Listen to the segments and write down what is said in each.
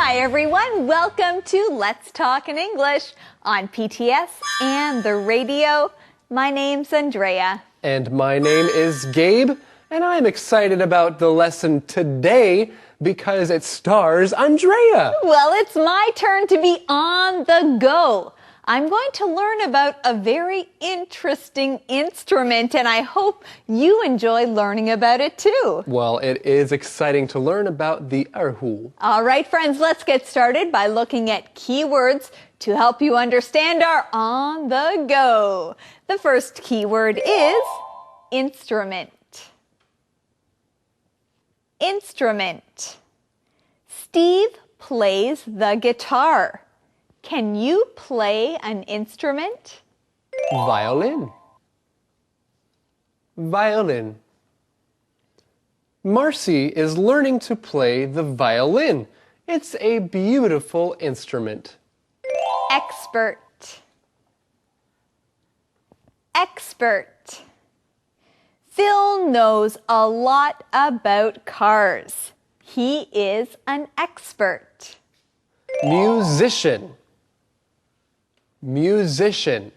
Hi everyone, welcome to Let's Talk in English on PTS and the radio. My name's Andrea. And my name is Gabe, and I'm excited about the lesson today because it stars Andrea. Well, it's my turn to be on the go. I'm going to learn about a very interesting instrument, and I hope you enjoy learning about it too. Well, it is exciting to learn about the erhu. All right, friends, let's get started by looking at keywords to help you understand our on the go. The first keyword is instrument. Instrument. Steve plays the guitar. Can you play an instrument? Violin. Violin. Marcy is learning to play the violin. It's a beautiful instrument. Expert. Expert. Phil knows a lot about cars. He is an expert. Musician. Musician.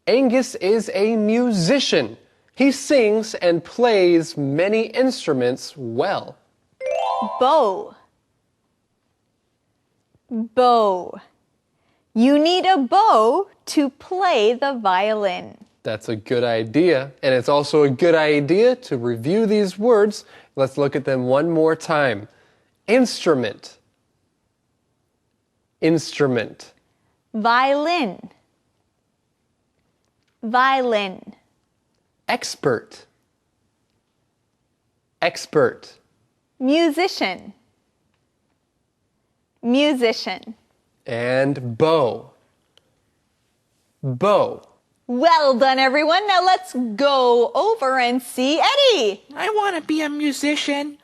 Angus is a musician. He sings and plays many instruments well. Bow. Bow. You need a bow to play the violin. That's a good idea. And it's also a good idea to review these words. Let's look at them one more time. Instrument. Instrument. Violin. Violin. Expert. Expert. Musician. Musician. And bow. Bow. Well done, everyone. Now let's go over and see Eddie. I want to be a musician.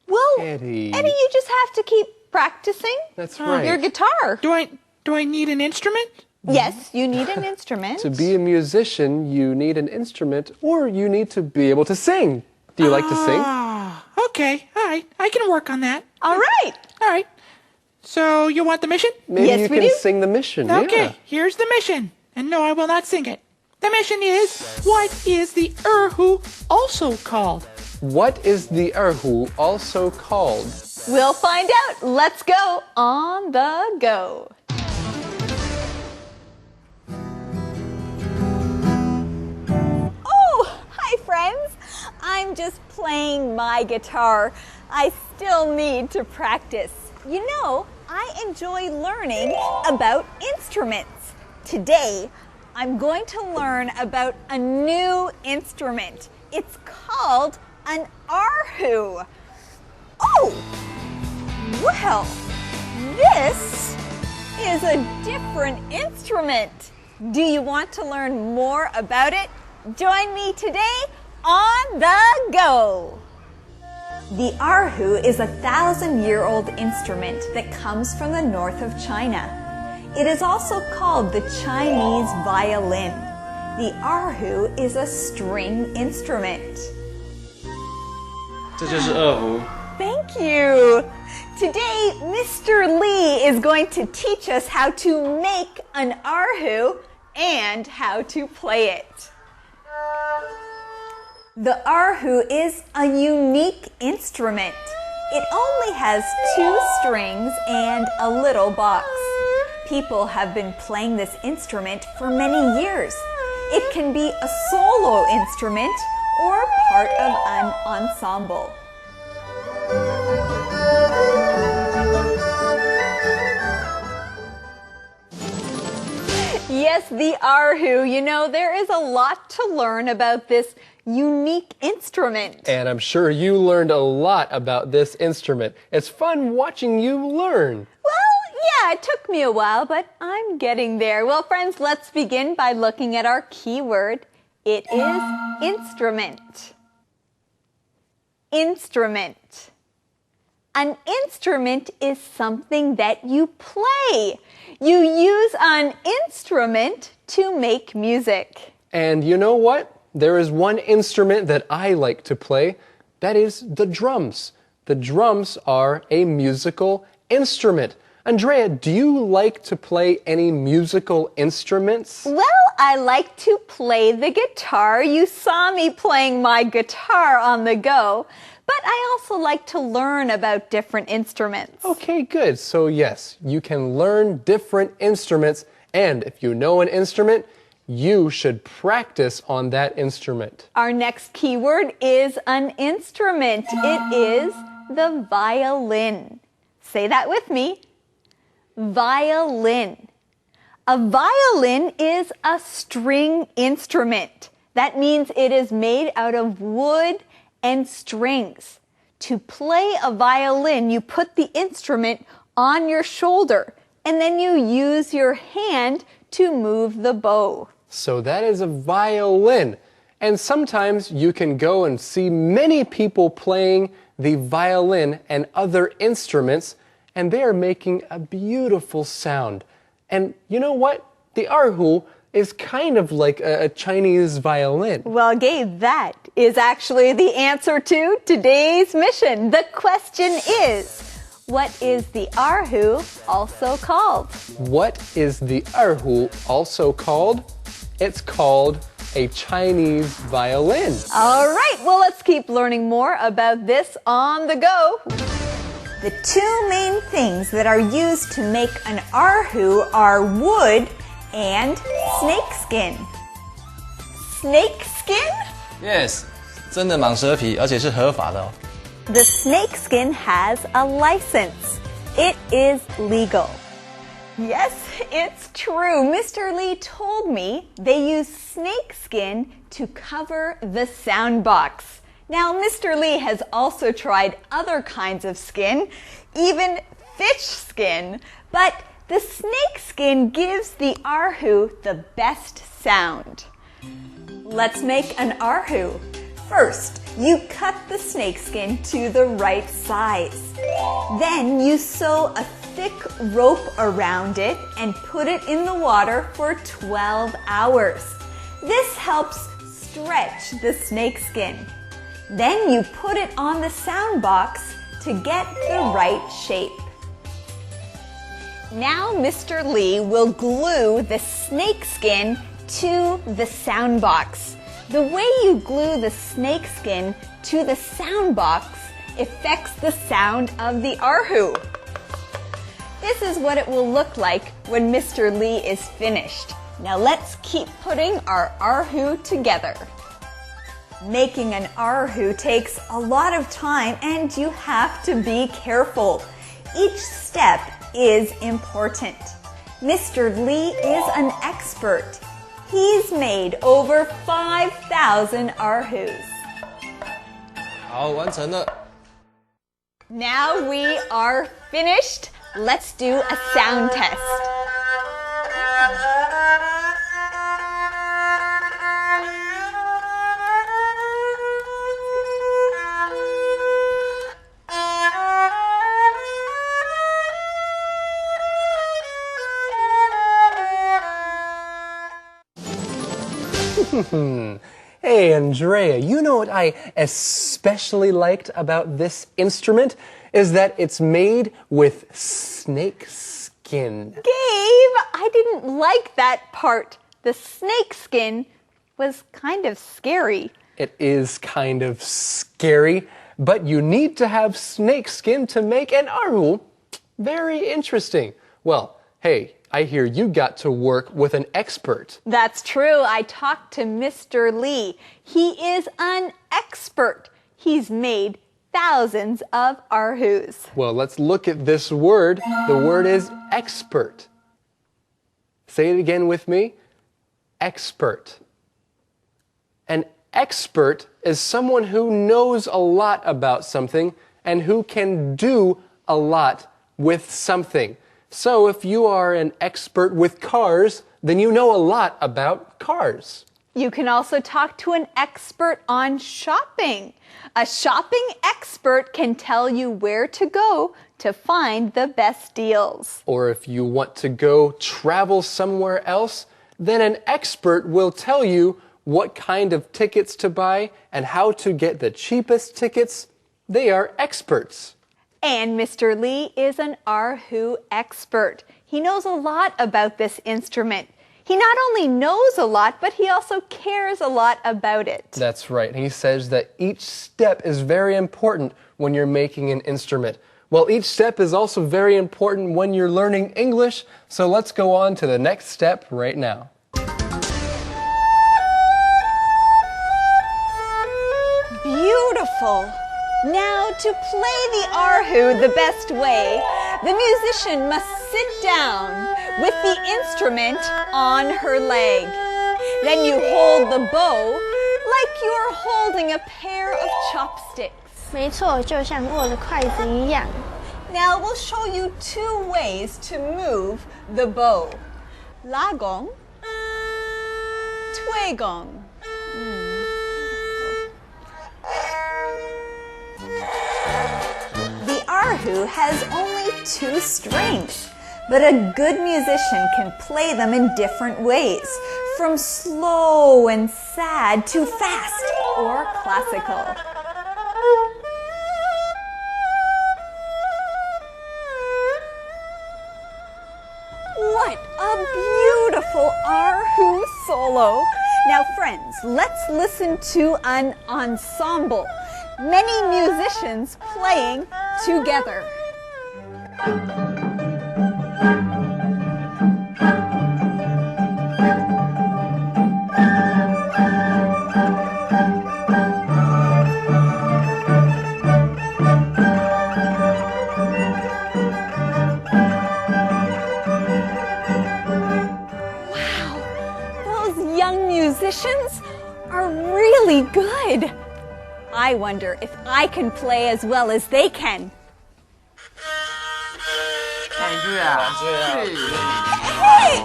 Well, Eddie, you just have to keep practicing. That's right. Your guitar. Do I need an instrument? Yes, you need an instrument. To be a musician, you need an instrument or you need to be able to sing. Do you like to sing? Ah, okay. All right. I can work on that. All right. All right. So you want the mission? Maybe Yes, you we can do. sing the mission. Okay. Yeah. Here's the mission. And no, I will not sing it. The mission is, what is the erhu also called? What is the erhu also called? We'll find out. Let's go on the go. Oh, hi friends. I'm just playing my guitar. I still need to practice. You know, I enjoy learning about instruments. Today, I'm going to learn about a new instrument. It's called an erhu. Oh, well, this is a different instrument. Do you want to learn more about it? Join me today on the go. The erhu is a 1,000-year-old instrument that comes from the north of China. It is also called the Chinese violin. The erhu is a string instrument. 这就是二胡。 Thank you. Today, Mr. Lee is going to teach us how to make an erhu and how to play it. The erhu is a unique instrument. It only has 2 strings and a little box. People have been playing this instrument for many years. It can be a solo instrument or part of an ensemble. Yes, the erhu. You know, there is a lot to learn about this unique instrument. And I'm sure you learned a lot about this instrument. It's fun watching you learn. Well, yeah, it took me a while, but I'm getting there. Well, friends, let's begin by looking at our keyword. It is instrument. Instrument. An instrument is something that you play. You use an instrument to make music. And you know what? There is one instrument that I like to play. That is the drums. The drums are a musical instrument. Andrea, do you like to play any musical instruments? Well, I like to play the guitar. You saw me playing my guitar on the go. But I also like to learn about different instruments. Okay, good. So yes, you can learn different instruments. And if you know an instrument, you should practice on that instrument. Our next keyword is an instrument. It is the violin. Say that with me. Violin. A violin is a string instrument. That means it is made out of wood and strings. To play a violin, you put the instrument on your shoulder and then you use your hand to move the bow. So that is a violin. And sometimes you can go and see many people playing the violin and other instruments, and they are making a beautiful sound. And you know what? The erhu is kind of like a Chinese violin. Well, Gabe, that is actually the answer to today's mission. The question is, what is the erhu also called? What is the erhu also called? It's called a Chinese violin. All right, well, let's keep learning more about this on the go. The two main things that are used to make an erhu are wood and snakeskin. Snakeskin? Yes，真的蟒蛇皮，而且是合法的哦。The snakeskin has a license. It is legal. Yes, it's true. Mr. Lee told me they use snakeskin to cover the sound box. Now, Mr. Lee has also tried other kinds of skin, even fish skin, but the snakeskin gives the erhu the best sound. Let's make an erhu. First, you cut the snakeskin to the right size. Then you sew a thick rope around it and put it in the water for 12 hours. This helps stretch the snakeskin. Then you put it on the sound box to get the right shape. Now Mr. Lee will glue the snakeskin to the sound box. The way you glue the snakeskin to the sound box affects the sound of the erhu. This is what it will look like when Mr. Lee is finished. Now let's keep putting our erhu together. Making an erhu takes a lot of time and you have to be careful. Each step is important. Mr. Lee is an expert. He's made over 5,000 erhus. 好，完成了。 Now we are finished. Let's do a sound test. Hey, Andrea, you know what I especially liked about this instrument is that it's made with snake skin. Gabe, I didn't like that part. The snake skin was kind of scary. It is kind of scary, but you need to have snake skin to make an erhu. Very interesting. Well, hey, I hear you got to work with an expert. That's true. I talked to Mr. Lee. He is an expert. He's made thousands of erhus. Well, let's look at this word. The word is expert. Say it again with me. Expert. An expert is someone who knows a lot about something and who can do a lot with something. So if you are an expert with cars, then you know a lot about cars. You can also talk to an expert on shopping. A shopping expert can tell you where to go to find the best deals. Or if you want to go travel somewhere else, then an expert will tell you what kind of tickets to buy and how to get the cheapest tickets. They are experts. And Mr. Lee is an erhu expert. He knows a lot about this instrument. He not only knows a lot, but he also cares a lot about it. That's right. He says that each step is very important when you're making an instrument. Well, each step is also very important when you're learning English, so let's go on to the next step right now. Beautiful. Now, to play the erhu the best way, the musician must sit down with the instrument on her leg. Then you hold the bow like you're holding a pair of chopsticks. 没错，就像握着筷子一样。 Now we'll show you two ways to move the bow. Lagong, tweegong. The erhu has only 2 strings, but a good musician can play them in different ways, from slow and sad to fast or classical. What a beautiful erhu solo! Now friends, let's listen to an ensemble. Many musicians playing together. Musicians are really good. I wonder if I can play as well as they can. Hey!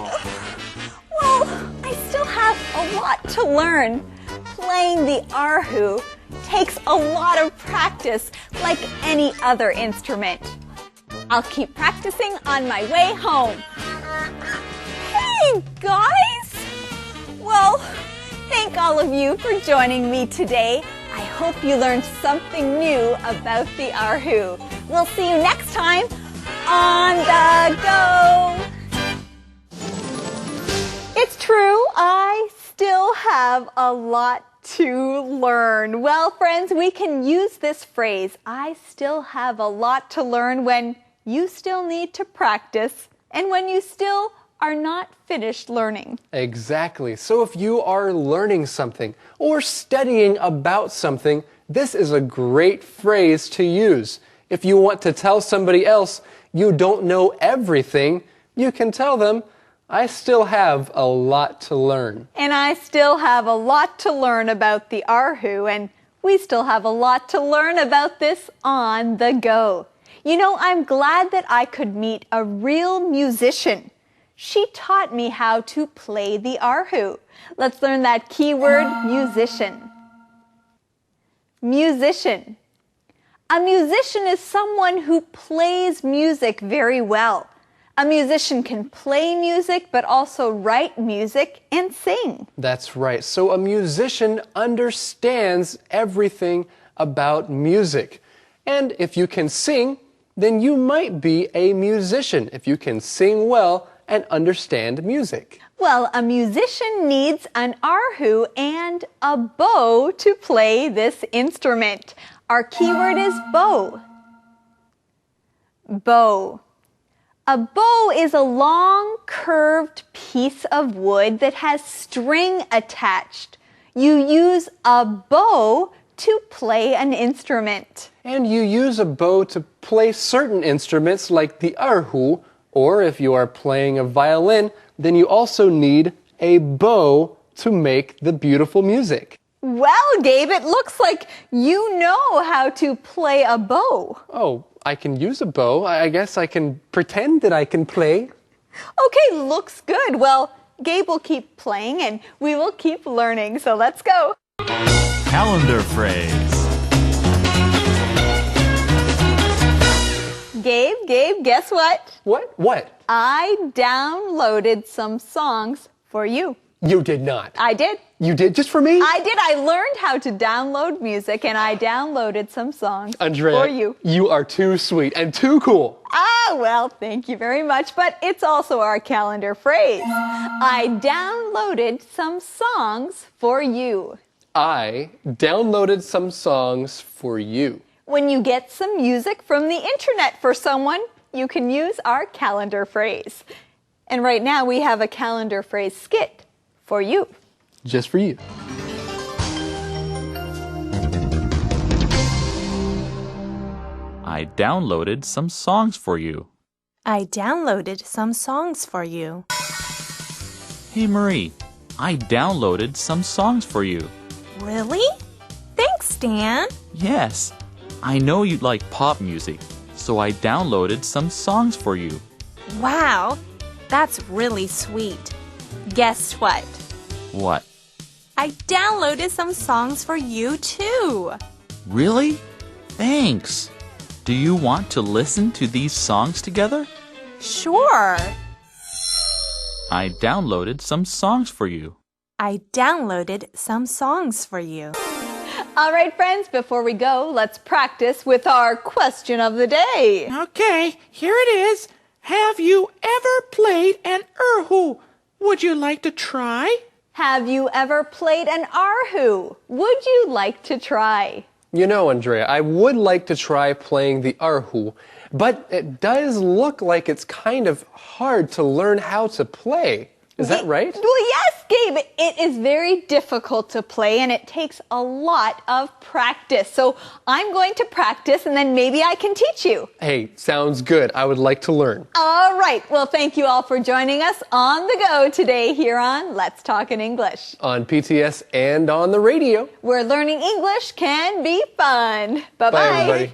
Well, I still have a lot to learn. Playing the erhu takes a lot of practice, like any other instrument. I'll keep practicing on my way home. Hey, guys! Well, thank all of you for joining me today. I hope you learned something new about the erhu. We'll see you next time on The Go. It's true, I still have a lot to learn. Well, friends, we can use this phrase, I still have a lot to learn, when you still need to practice and when you still are not finished learning. Exactly. So if you are learning something or studying about something, this is a great phrase to use. If you want to tell somebody else you don't know everything, you can tell them, I still have a lot to learn. And I still have a lot to learn about the erhu, and we still have a lot to learn about this on the go. You know, I'm glad that I could meet a real musician. She taught me how to play the erhu. Let's learn that keyword, musician. Musician. A musician is someone who plays music very well. A musician can play music, but also write music and sing. That's right. So a musician understands everything about music. And if you can sing, then you might be a musician if you can sing well and understand music. Well, a musician needs an erhu and a bow to play this instrument. Our keyword is bow. Bow. A bow is a long, curved piece of wood that has string attached. You use a bow to play an instrument. And you use a bow to play certain instruments like the erhu, or if you are playing a violin, then you also need a bow to make the beautiful music. Well, Gabe, it looks like you know how to play a bow. Oh, I can use a bow. I guess I can pretend that I can play. Okay, looks good. Well, Gabe will keep playing and we will keep learning, so let's go. Calendar phrase. Gabe, guess what? What? I downloaded some songs for you. You did not. I did. You did just for me? I did. I learned how to download music and I downloaded some songs Andrea, for you. You are too sweet and too cool. Ah, well, thank you very much, but it's also our calendar phrase. I downloaded some songs for you. I downloaded some songs for you. When you get some music from the internet for someone, you can use our calendar phrase. And right now we have a calendar phrase skit for you. Just for you. I downloaded some songs for you. I downloaded some songs for you. Hey Marie, I downloaded some songs for you. Really? Thanks, Dan. Yes, I know you'd like pop music, so I downloaded some songs for you. Wow, that's really sweet. Guess what? What? I downloaded some songs for you too. Really? Thanks. Do you want to listen to these songs together? Sure. I downloaded some songs for you. I downloaded some songs for you. All right, friends, before we go, let's practice with our question of the day. Okay, here it is. Have you ever played an erhu? Would you like to try? Have you ever played an arhu? Would you like to try? You know, Andrea, I would like to try playing the arhu, but it does look like it's kind of hard to learn how to play. Is that right? Well, yes, Gabe. It is very difficult to play and it takes a lot of practice. So I'm going to practice and then maybe I can teach you. Hey, sounds good. I would like to learn. All right. Well, thank you all for joining us on the go today here on Let's Talk in English. On PTS and on the radio. Where learning English can be fun. Bye-bye. Bye, everybody.